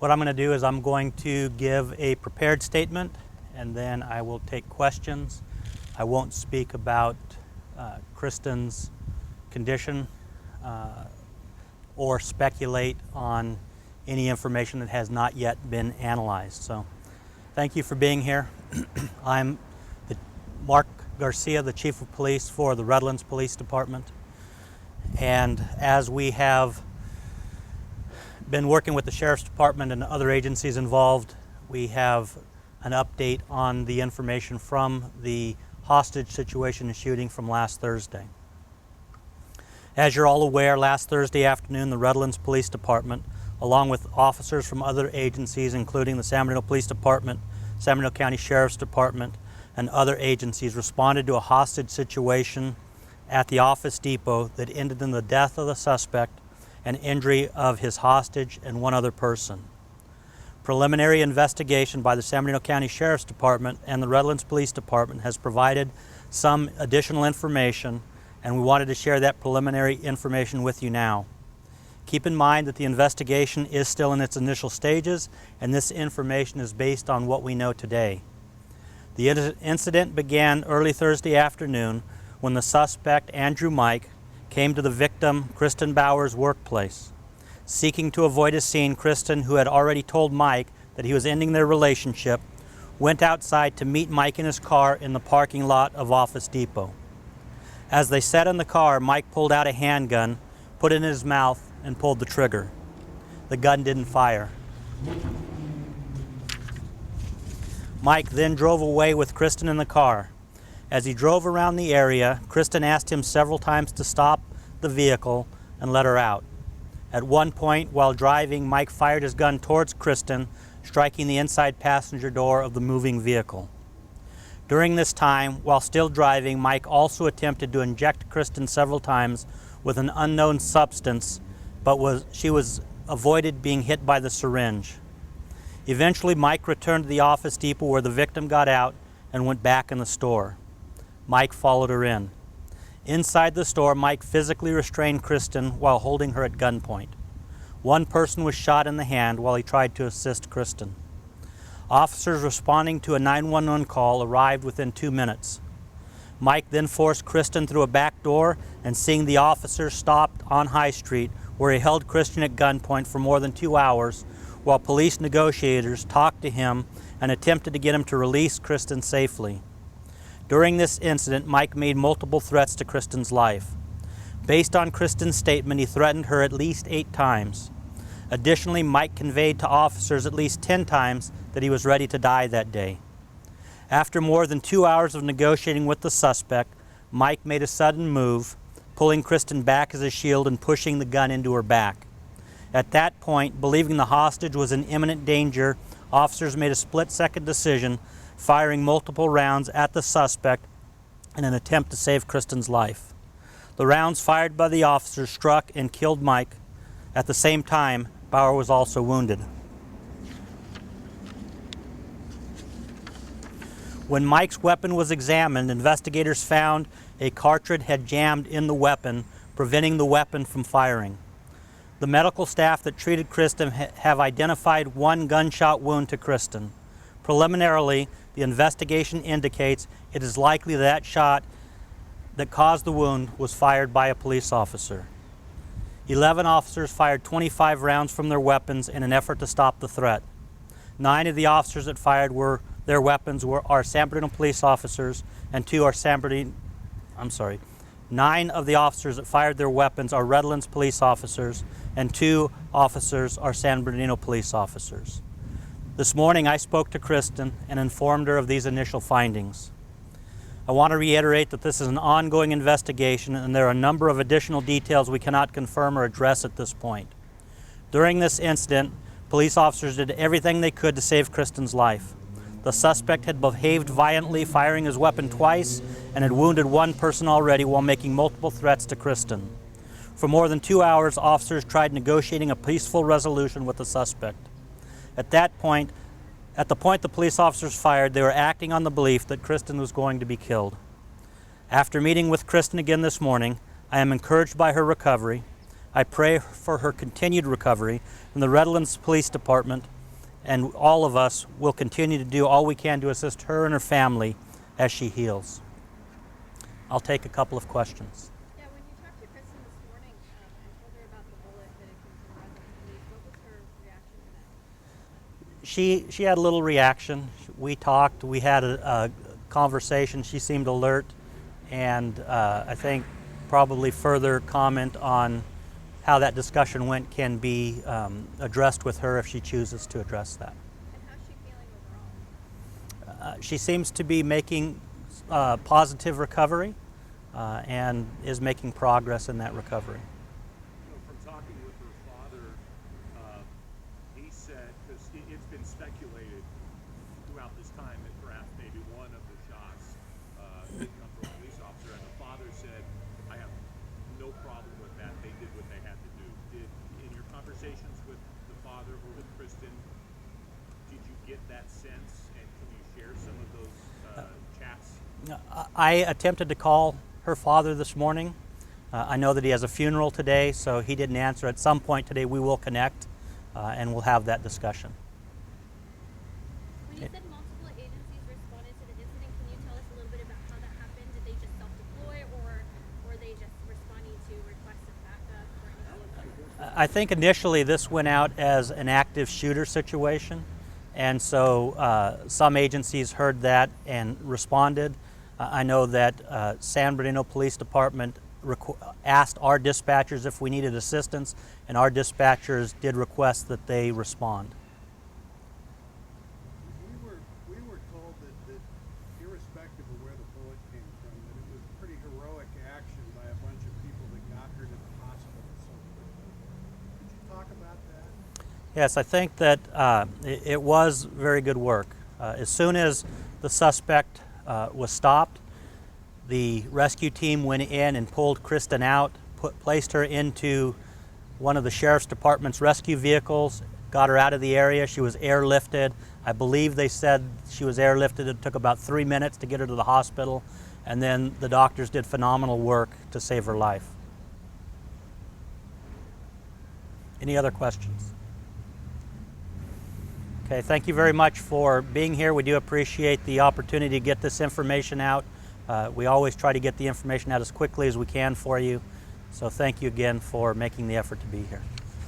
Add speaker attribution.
Speaker 1: What I'm going to do is I'm going to give a prepared statement, and then I will take questions. I won't speak about Kristen's condition or speculate on any information that has not yet been analyzed. So thank you for being here. I'm Mark Garcia, the Chief of Police for the Redlands Police Department. And as we have been working with the Sheriff's Department and other agencies involved, we have an update on the information from the hostage situation and shooting from last Thursday. As you're all aware, last Thursday afternoon, the Redlands Police Department, along with officers from other agencies, including the San Bernardino Police Department, San Bernardino County Sheriff's Department, and other agencies, responded to a hostage situation at the office depot that ended in the death of the suspect and injury of his hostage and one other person. Preliminary investigation by the San Bernardino County Sheriff's Department and the Redlands Police Department has provided some additional information, and we wanted to share that preliminary information with you now. Keep in mind that the investigation is still in its initial stages, and this information is based on what we know today. The incident began early Thursday afternoon when the suspect, Andrew Mike, came to the victim, Kristen Bauer's workplace. Seeking to avoid a scene, Kristen, who had already told Mike that he was ending their relationship, went outside to meet Mike in his car in the parking lot of Office Depot. As they sat in the car, Mike pulled out a handgun, put it in his mouth, and pulled the trigger. The gun didn't fire. Mike then drove away with Kristen in the car. As he drove around the area, Kristen asked him several times to stop the vehicle and let her out. At one point, while driving, Mike fired his gun towards Kristen, striking the inside passenger door of the moving vehicle. During this time, while still driving, Mike also attempted to inject Kristen several times with an unknown substance, but she was avoided being hit by the syringe. Eventually, Mike returned to the office depot where the victim got out and went back in the store. Mike followed her in. Inside the store, Mike physically restrained Kristen while holding her at gunpoint. One person was shot in the hand while he tried to assist Kristen. Officers responding to a 911 call arrived within 2 minutes. Mike then forced Kristen through a back door, and seeing the officers, stopped on High Street, where he held Kristen at gunpoint for more than 2 hours while police negotiators talked to him and attempted to get him to release Kristen safely. During this incident, Mike made multiple threats to Kristen's life. Based on Kristen's statement, he threatened her at least 8 times. Additionally, Mike conveyed to officers at least 10 times that he was ready to die that day. After more than 2 hours of negotiating with the suspect, Mike made a sudden move, pulling Kristen back as a shield and pushing the gun into her back. At that point, believing the hostage was in imminent danger, officers made a split-second decision, firing multiple rounds at the suspect in an attempt to save Kristen's life. The rounds fired by the officers struck and killed Mike. At the same time, Bauer was also wounded. When Mike's weapon was examined, investigators found a cartridge had jammed in the weapon, preventing the weapon from firing. The medical staff that treated Kristen have identified one gunshot wound to Kristen. Preliminarily, the investigation indicates it is likely that shot that caused the wound was fired by a police officer. 11 officers fired 25 rounds from their weapons in an effort to stop the threat. 9 of the officers that fired their weapons are San Bernardino police officers, and 2 are 9 of the officers that fired their weapons are Redlands police officers, and 2 officers are San Bernardino police officers. This morning I spoke to Kristen and informed her of these initial findings. I want to reiterate that this is an ongoing investigation, and there are a number of additional details we cannot confirm or address at this point. During this incident, police officers did everything they could to save Kristen's life. The suspect had behaved violently, firing his weapon twice, and had wounded one person already while making multiple threats to Kristen. For more than 2 hours, officers tried negotiating a peaceful resolution with the suspect. At the point the police officers fired, they were acting on the belief that Kristen was going to be killed. After meeting with Kristen again this morning, I am encouraged by her recovery. I pray for her continued recovery, and the Redlands Police Department and all of us will continue to do all we can to assist her and her family as she heals. I'll take a couple of questions.
Speaker 2: Yeah, when you talked to Kristen this morning and told her about the bullet that had come from Redlands Police, what was her reaction to that?
Speaker 1: She had a little reaction. We talked, we had a conversation. She seemed alert, and I think probably further comment on how that discussion went can be addressed with her if she chooses to address that.
Speaker 2: And how's she feeling overall?
Speaker 1: She seems to be making positive recovery and is making progress in that recovery.
Speaker 3: From talking with her father, he said, because it's been speculated throughout this time that perhaps maybe one of the shots did come from a police officer, and the father said, I have no problem with that. They did what they had to do. In your conversations with the father or with Kristen, did you get that sense, and can you share some of those chats?
Speaker 1: I attempted to call her father this morning. I know that he has a funeral today, so he didn't answer. At some point today we will connect and we'll have that discussion.
Speaker 2: When you said multiple agencies responded to the incident, can you tell us a little bit about how that happened? Did they just self-deploy, or were they just responding to requests of backup or anything?
Speaker 1: I think initially this went out as an active shooter situation, and so some agencies heard that and responded. I know that San Bernardino Police Department asked our dispatchers if we needed assistance, and our dispatchers did request that they respond.
Speaker 4: We were told that irrespective of where the bullet came from, that it was a pretty heroic action by a bunch of people that got her to the hospital so quickly. Could you talk about that?
Speaker 1: Yes, I think that it was very good work. As soon as the suspect was stopped, the rescue team went in and pulled Kristen out, placed her into one of the sheriff's department's rescue vehicles, got her out of the area. She was airlifted. I believe they said she was airlifted. It took about 3 minutes to get her to the hospital, and then the doctors did phenomenal work to save her life. Any other questions? Okay, thank you very much for being here. We do appreciate the opportunity to get this information out. We always try to get the information out as quickly as we can for you. So thank you again for making the effort to be here.